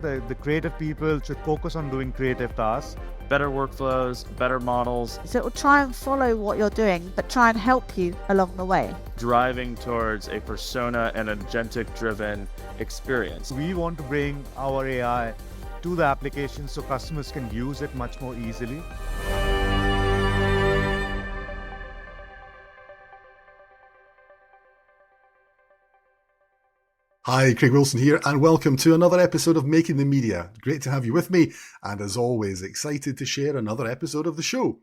The creative people should focus on doing creative tasks. Better workflows, better models, So it will try and follow what you're doing, but try and help you along the way. driving towards a persona and agentic-driven experience. We want to bring our AI to the application so customers can use it much more easily. Hi, Craig Wilson here, and welcome to another episode of Making the Media. Great to have you with me, and as always, excited to share another episode of the show.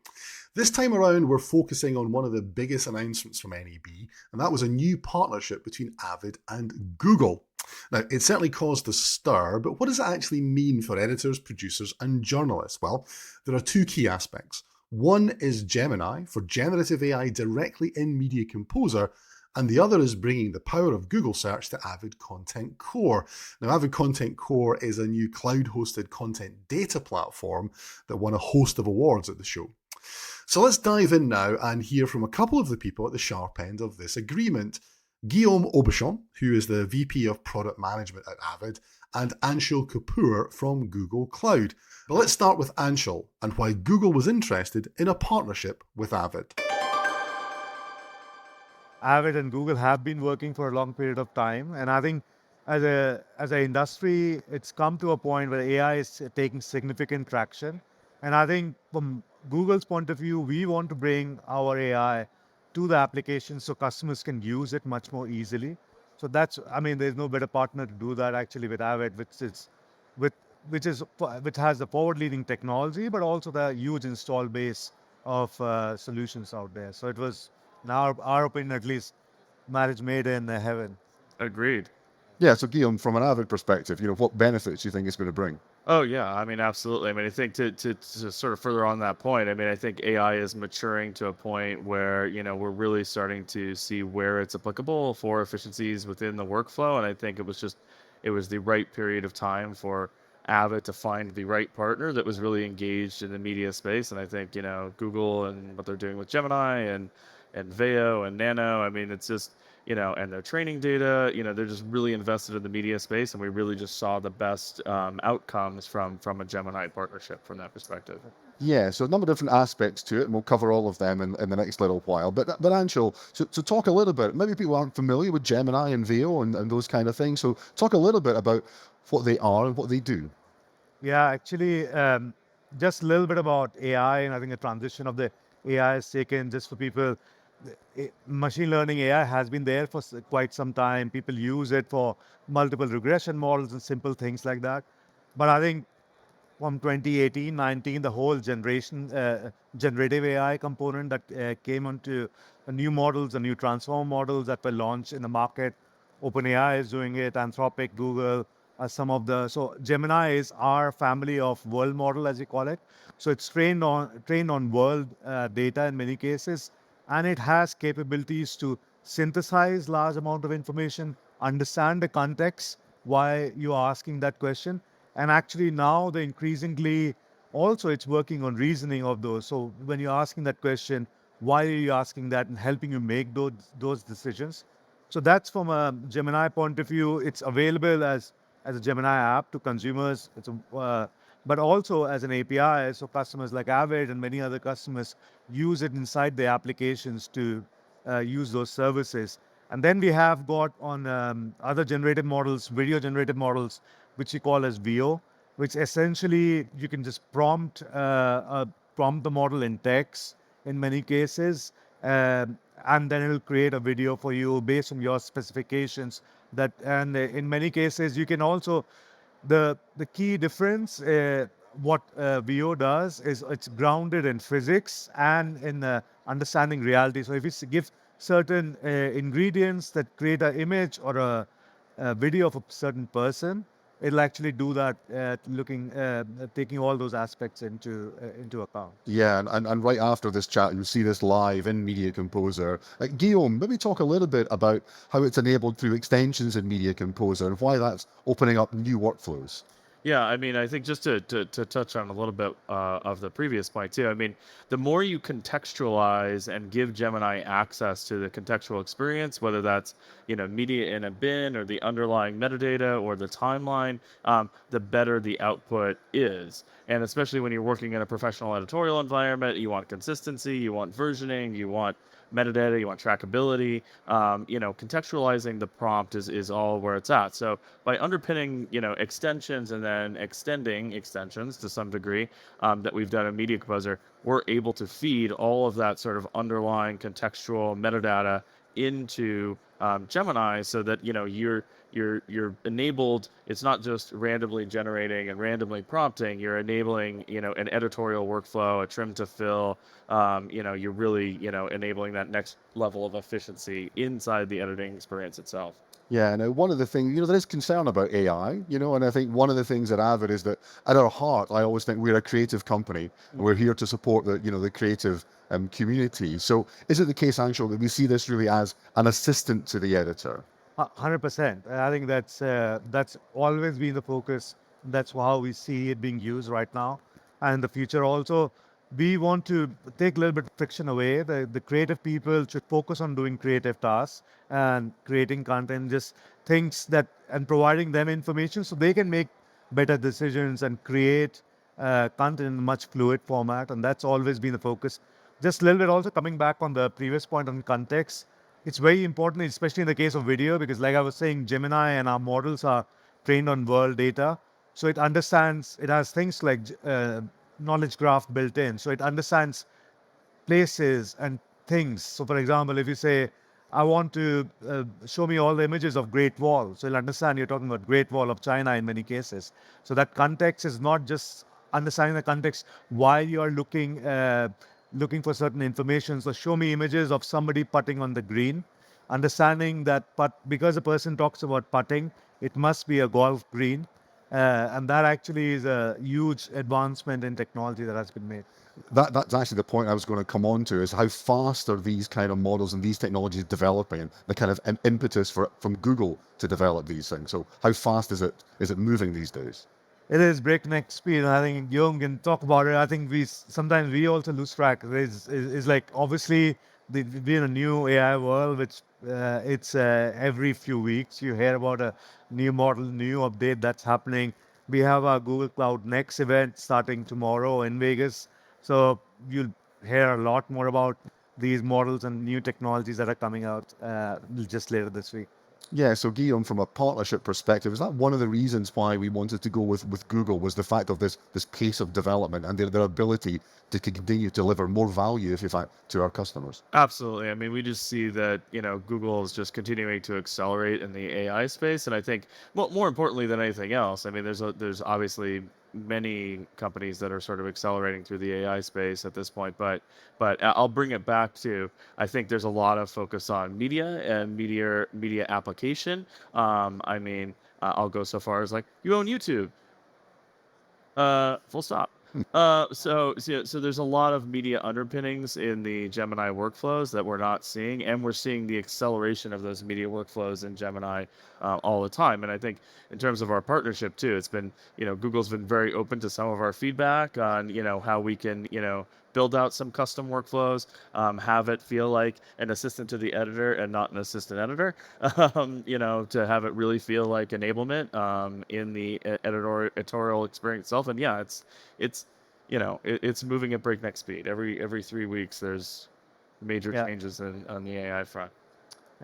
This time around, we're focusing on one of the biggest announcements from NAB, and that was a new partnership between Avid and Google. Now, it certainly caused a stir, but what does it actually mean for editors, producers, and journalists? Well, there are two key aspects. One is Gemini for generative AI directly in Media Composer, and the other is bringing the power of Google search to Avid Content Core. Now, Avid Content Core is a new cloud-hosted content data platform that won a host of awards at the show. So let's dive in now and hear from a couple of the people at the sharp end of this agreement. Guillaume Aubuchon, who is the VP of Product Management at Avid, and Anshul Kapoor from Google Cloud. But let's start with Anshul and why Google was interested in a partnership with Avid. Avid and Google have been working for a long period of time, and I think as an industry, it's come to a point where AI is taking significant traction. And I think from Google's point of view, we want to bring our AI to the application so customers can use it much more easily. So there's no better partner to do that actually with Avid, which has the forward-leading technology, but also the huge install base of solutions out there. So it was, in our opinion at least, marriage made in heaven. Agreed. Yeah, so Guillaume, from an Avid perspective, what benefits do you think it's going to bring? Oh yeah, absolutely. I think to sort of further on that point, I think AI is maturing to a point where, we're really starting to see where it's applicable for efficiencies within the workflow. And I think it was the right period of time for Avid to find the right partner that was really engaged in the media space. And I think, Google and what they're doing with Gemini and Veo and Nano, it's just, and their training data, they're just really invested in the media space, and we really just saw the best outcomes from a Gemini partnership from that perspective. Yeah, so a number of different aspects to it, and we'll cover all of them in the next little while. But Anshul, so talk a little bit, maybe people aren't familiar with Gemini and Veo and those kind of things, so talk a little bit about what they are and what they do. Yeah, actually, just a little bit about AI, and I think the transition of the AI is taken just for people. Machine learning AI has been there for quite some time. People use it for multiple regression models and simple things like that. But I think from 2018-19, the whole generative AI component that came onto new models, the new transform models that were launched in the market. OpenAI is doing it, Anthropic, Google, so Gemini is our family of world model, as we call it. So it's trained on world data in many cases, and it has capabilities to synthesize large amount of information, understand the context, why you are asking that question. And actually now increasingly also it's working on reasoning of those. So when you're asking that question, why are you asking that, and helping you make those decisions. So that's from a Gemini point of view. It's available as a Gemini app to consumers. But also as an API, so customers like Avid and many other customers use it inside their applications to use those services. And then we have got on other generative models, video generative models, which we call as Veo, which essentially you can just prompt the model in text in many cases, and then it'll create a video for you based on your specifications. And in many cases you can also, the key difference, what Veo does is it's grounded in physics and in understanding reality. So if you give certain ingredients that create an image or a video of a certain person, it'll actually do that, taking all those aspects into account. Yeah, and right after this chat, you'll see this live in Media Composer. Guillaume, maybe talk a little bit about how it's enabled through extensions in Media Composer and why that's opening up new workflows. Yeah, I mean, I think just to touch on a little bit of the previous point too. I mean, the more you contextualize and give Gemini access to the contextual experience, whether that's media in a bin or the underlying metadata or the timeline, the better the output is. And especially when you're working in a professional editorial environment, you want consistency, you want versioning, you want metadata, you want trackability. Contextualizing the prompt is all where it's at. So by underpinning, extensions and then extending extensions to some degree, that we've done in Media Composer, we're able to feed all of that sort of underlying contextual metadata into Gemini, so that you're enabled. It's not just randomly generating and randomly prompting. You're enabling an editorial workflow, a trim to fill. You're really enabling that next level of efficiency inside the editing experience itself. Yeah, now one of the things, there is concern about AI, and I think one of the things at Avid is that at our heart, I always think we're a creative company, and we're here to support the creative community. So is it the case, Anshul, that we see this really as an assistant to the editor? 100%. I think that's always been the focus. That's how we see it being used right now, and in the future also. We want to take a little bit of friction away. The creative people should focus on doing creative tasks and creating content, just things and providing them information so they can make better decisions and create content in a much fluid format. And that's always been the focus. Just a little bit also coming back on the previous point on context. It's very important, especially in the case of video, because like I was saying, Gemini and our models are trained on world data. So it has things like knowledge graph built in. So it understands places and things. So for example, if you say, I want to show me all the images of Great Wall, so it'll understand you're talking about Great Wall of China in many cases. So that context is not just understanding the context while you are looking for certain information. So show me images of somebody putting on the green, understanding that because a person talks about putting, it must be a golf green. And that actually is a huge advancement in technology that has been made. That's actually the point I was going to come on to, is how fast are these kind of models and these technologies developing, and the kind of impetus from Google to develop these things. So how fast is it moving these days? It is breakneck speed, and I think Guillaume can talk about it. I think sometimes we also lose track. It's like, obviously we're in a new AI world, which it's every few weeks you hear about a new model, new update that's happening. We have our Google Cloud Next event starting tomorrow in Vegas, so you'll hear a lot more about these models and new technologies that are coming out just later this week. Yeah, so Guillaume, from a partnership perspective, is that one of the reasons why we wanted to go with Google, was the fact of this pace of development and their ability to continue to deliver more value, if you fact, to our customers? Absolutely. I mean, we just see that, Google is just continuing to accelerate in the AI space. And I think, well, more importantly than anything else, I mean, there's obviously many companies that are sort of accelerating through the AI space at this point. But I'll bring it back to, I think there's a lot of focus on media and media application. I mean, I'll go so far as like, you own YouTube. Full stop. So there's a lot of media underpinnings in the Gemini workflows that we're not seeing, and we're seeing the acceleration of those media workflows in Gemini all the time. And I think in terms of our partnership too, it's been, Google's been very open to some of our feedback on, how we can, build out some custom workflows, have it feel like an assistant to the editor and not an assistant editor, to have it really feel like enablement in the editorial experience itself. And yeah, it's moving at breakneck speed. Every 3 weeks, there's major changes on the AI front.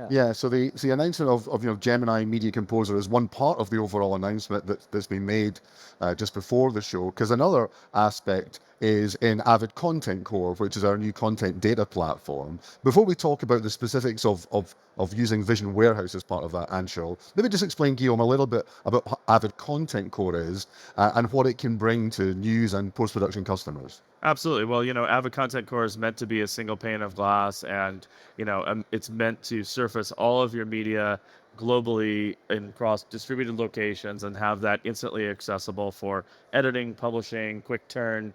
Yeah, so the announcement of Gemini Media Composer is one part of the overall announcement that's been made just before the show, because another aspect is in Avid Content Core, which is our new content data platform. Before we talk about the specifics of using Vision Warehouse as part of that, Anshul, maybe just explain, Guillaume, a little bit about what Avid Content Core is and what it can bring to news and post-production customers. Absolutely. Well, Avid Content Core is meant to be a single pane of glass, and it's meant to surface all of your media globally in cross distributed locations and have that instantly accessible for editing, publishing, quick turn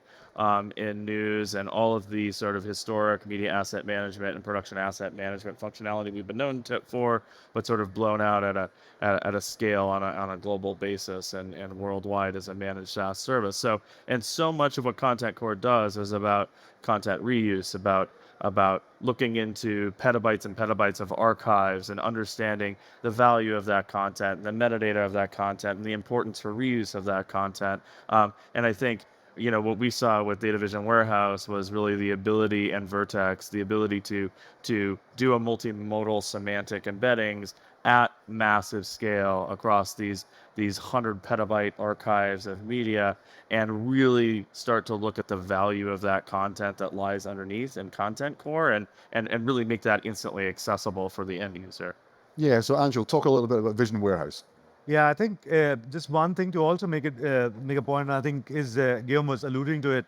in news, and all of the sort of historic media asset management and production asset management functionality we've been known for, but sort of blown out at a scale on a global basis and worldwide as a managed SaaS service. And so much of what Content Core does is about content reuse, about looking into petabytes and petabytes of archives and understanding the value of that content, the metadata of that content, and the importance for reuse of that content. And I think, what we saw with Data Vision Warehouse was really the ability, and Vertex, the ability to do a multimodal semantic embeddings at massive scale across these 100 petabyte archives of media, and really start to look at the value of that content that lies underneath in Content Core, and really make that instantly accessible for the end user. Yeah, so Anshul, talk a little bit about Vision Warehouse. Yeah, I think just one thing to also make a point, I think, is Guillaume was alluding to it.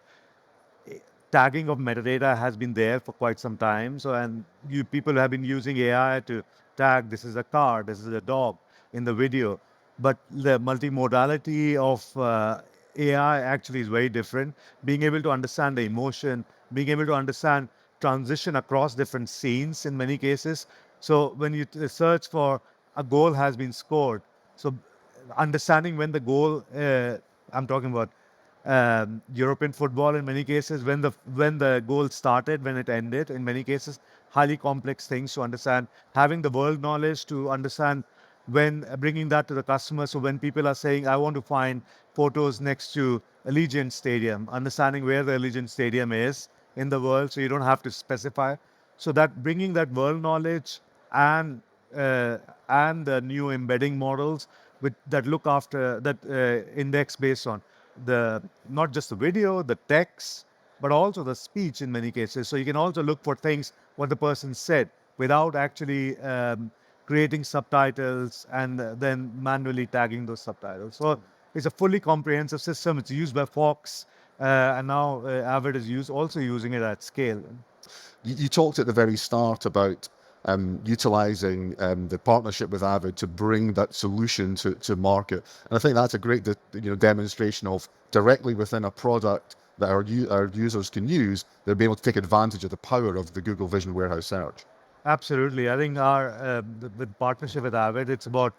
Tagging of metadata has been there for quite some time. So, and you people have been using AI to tag this is a car, this is a dog in the video. But the multimodality of AI actually is very different. Being able to understand the emotion, being able to understand transition across different scenes in many cases. So when you search for a goal has been scored, so understanding when the goal, I'm talking about European football in many cases, when the goal started, when it ended, in many cases, highly complex things to understand. Having the world knowledge to understand when bringing that to the customer. So when people are saying, I want to find photos next to Allegiant Stadium, understanding where the Allegiant Stadium is in the world, so you don't have to specify. So that bringing that world knowledge and uh, and the new embedding models that look after that index based on the not just the video, the text, but also the speech in many cases. So you can also look for things what the person said without actually creating subtitles and then manually tagging those subtitles. So it's a fully comprehensive system. It's used by Fox, and now Avid is also using it at scale. You talked at the very start about utilizing the partnership with Avid to bring that solution to market. And I think that's a great demonstration of directly within a product that our users can use, they'll be able to take advantage of the power of the Google Vision Warehouse search. Absolutely. I think the partnership with Avid, it's about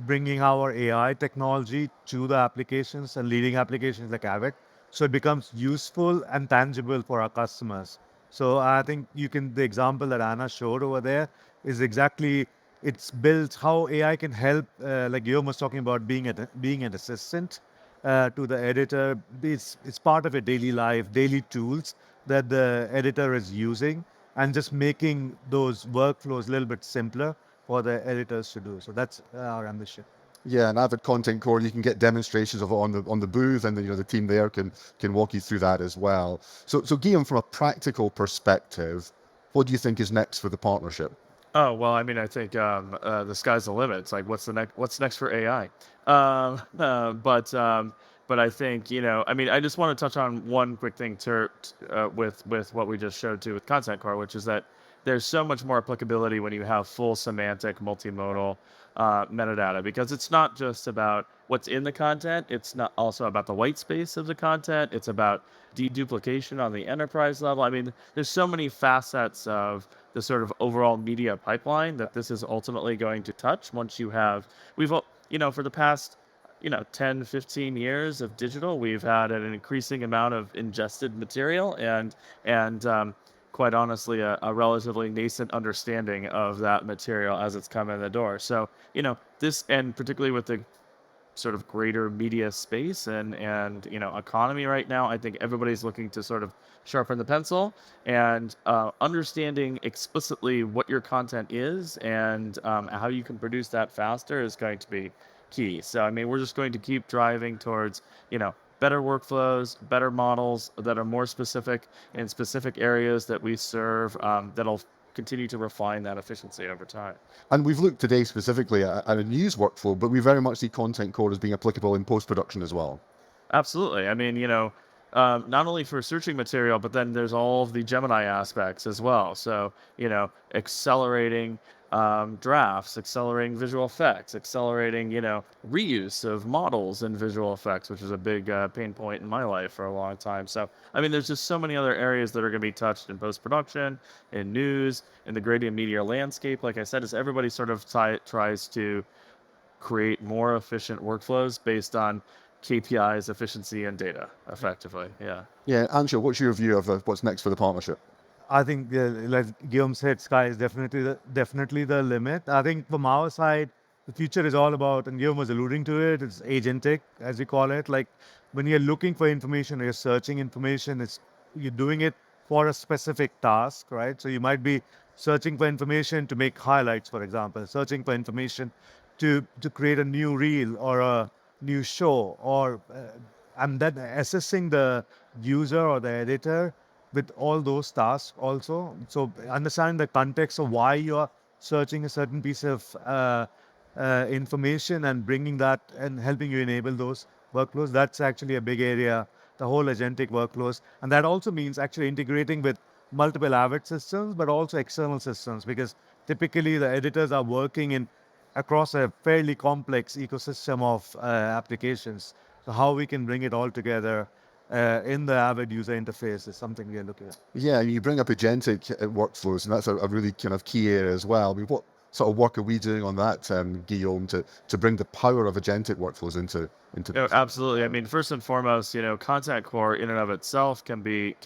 bringing our AI technology to the applications and leading applications like Avid, so it becomes useful and tangible for our customers. So I think the example that Anna showed over there is exactly, it's built how AI can help, like Guillaume was talking about being an assistant to the editor. It's part of a daily life, daily tools that the editor is using, and just making those workflows a little bit simpler for the editors to do. So that's our ambition. Yeah, and Avid Content Core, you can get demonstrations of it on the booth, and the team there can walk you through that as well. So Guillaume, from a practical perspective, what do you think is next for the partnership? Oh, well, I mean, I think the sky's the limit. It's like, what's next for AI? But I think, I mean, I just want to touch on one quick thing with what we just showed too with Content Core, which is that there's so much more applicability when you have full semantic multimodal metadata, because it's not just about what's in the content. It's not also about the white space of the content. It's about deduplication on the enterprise level. I mean, there's so many facets of the sort of overall media pipeline that this is ultimately going to touch once for the past 10 15 years of digital, we've had an increasing amount of ingested material, and quite honestly a relatively nascent understanding of that material as it's come in the door. So this, and particularly with the sort of greater media space and economy right now, I think everybody's looking to sort of sharpen the pencil, and understanding explicitly what your content is, and how you can produce that faster is going to be key. So I mean, we're just going to keep driving towards better workflows, better models that are more specific in specific areas that we serve, that'll continue to refine that efficiency over time. And we've looked today specifically at a news workflow, but we very much see Content Core as being applicable in post-production as well. Absolutely. I mean, not only for searching material, but then there's all of the Gemini aspects as well. So, accelerating drafts, accelerating visual effects, accelerating, reuse of models in visual effects, which is a big pain point in my life for a long time. So, I mean, there's just so many other areas that are going to be touched in post-production, in news, in the gradient media landscape. Like I said, as everybody sort of tries to create more efficient workflows based on KPIs, efficiency, and data effectively. Yeah. Yeah, Anshul, what's your view of what's next for the partnership? I think, like Guillaume said, sky is definitely the limit. I think from our side, the future is all about, and Guillaume was alluding to it, it's agentic, as we call it. Like when you're looking for information or you're searching information, you're doing it for a specific task, right? So you might be searching for information to make highlights, for example, searching for information to create a new reel or a new show, or and then assessing the user or the editor with all those tasks also. So understand the context of why you are searching a certain piece of information and bringing that and helping you enable those workflows. That's actually a big area, the whole agentic workflows. And that also means actually integrating with multiple Avid systems, but also external systems, because typically the editors are working across a fairly complex ecosystem of applications. So how we can bring it all together in the Avid user interface is something we are looking at. Yeah, you bring up agentic workflows, and that's a really kind of key area as well. I mean, what sort of work are we doing on that, Guillaume, to bring the power of agentic workflows into Absolutely. I mean, first and foremost, Content Core in and of itself can be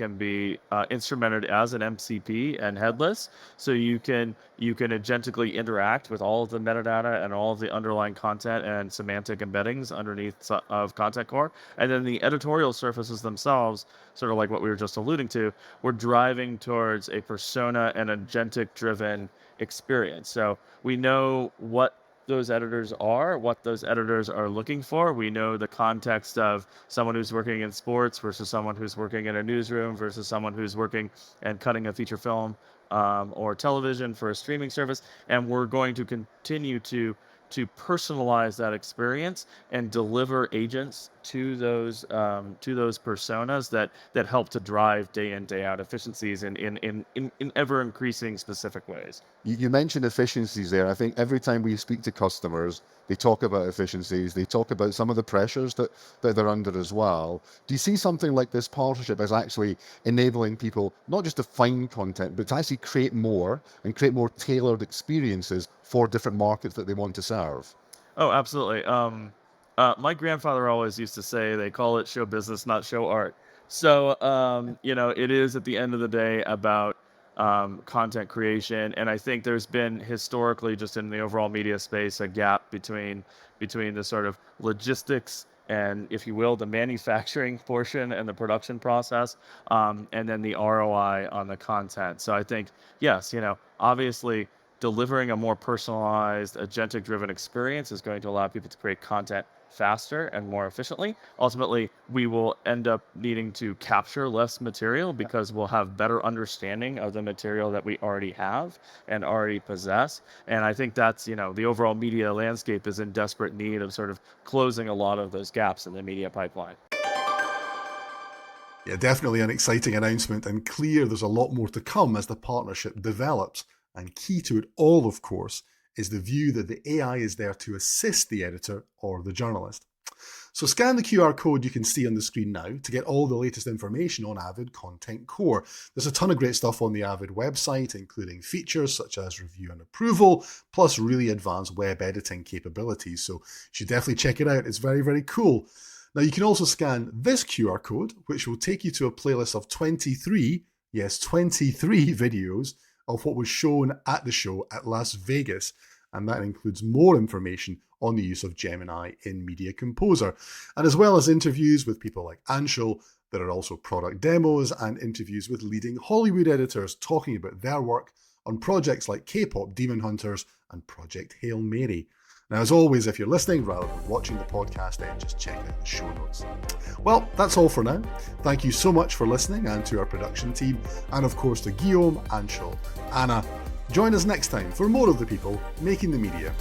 instrumented as an MCP and headless, so you can agentically interact with all of the metadata and all of the underlying content and semantic embeddings underneath of Content Core, and then the editorial surfaces themselves, sort of like what we were just alluding to, we're driving towards a persona and agentic-driven experience. So we know what those editors are, what those editors are looking for. We know the context of someone who's working in sports versus someone who's working in a newsroom versus someone who's working and cutting a feature film or television for a streaming service. And we're going to continue to personalize that experience and deliver agents to those personas that help to drive day in, day out efficiencies in ever increasing specific ways. You mentioned efficiencies there. I think every time we speak to customers, they talk about efficiencies. They talk about some of the pressures that they're under as well. Do you see something like this partnership as actually enabling people not just to find content, but to actually create more and create more tailored experiences for different markets that they want to serve? Oh, absolutely. My grandfather always used to say they call it show business, not show art. So, it is at the end of the day about content creation. And I think there's been historically, just in the overall media space, a gap between the sort of logistics and, if you will, the manufacturing portion and the production process, and then the ROI on the content. So I think, yes, obviously delivering a more personalized, agentic-driven experience is going to allow people to create content faster and more efficiently. Ultimately, we will end up needing to capture less material because we'll have better understanding of the material that we already have and already possess. And I think that's, the overall media landscape is in desperate need of sort of closing a lot of those gaps in the media pipeline. Yeah, definitely an exciting announcement, and clear there's a lot more to come as the partnership develops. And key to it all, of course, is the view that the AI is there to assist the editor or the journalist. So scan the QR code you can see on the screen now to get all the latest information on Avid Content Core. There's a ton of great stuff on the Avid website, including features such as review and approval, plus really advanced web editing capabilities. So you should definitely check it out. It's very, very cool. Now you can also scan this QR code, which will take you to a playlist of 23 videos of what was shown at the show at Las Vegas, and that includes more information on the use of Gemini in Media Composer, and as well as interviews with people like Anshul. There are also product demos and interviews with leading Hollywood editors talking about their work on projects like K-pop Demon Hunters and Project Hail Mary. Now, as always, if you're listening rather than watching the podcast, then just check out the show notes. Well, that's all for now. Thank you so much for listening, and to our production team, and of course to Guillaume, Anshul, Anna. Join us next time for more of the people making the media.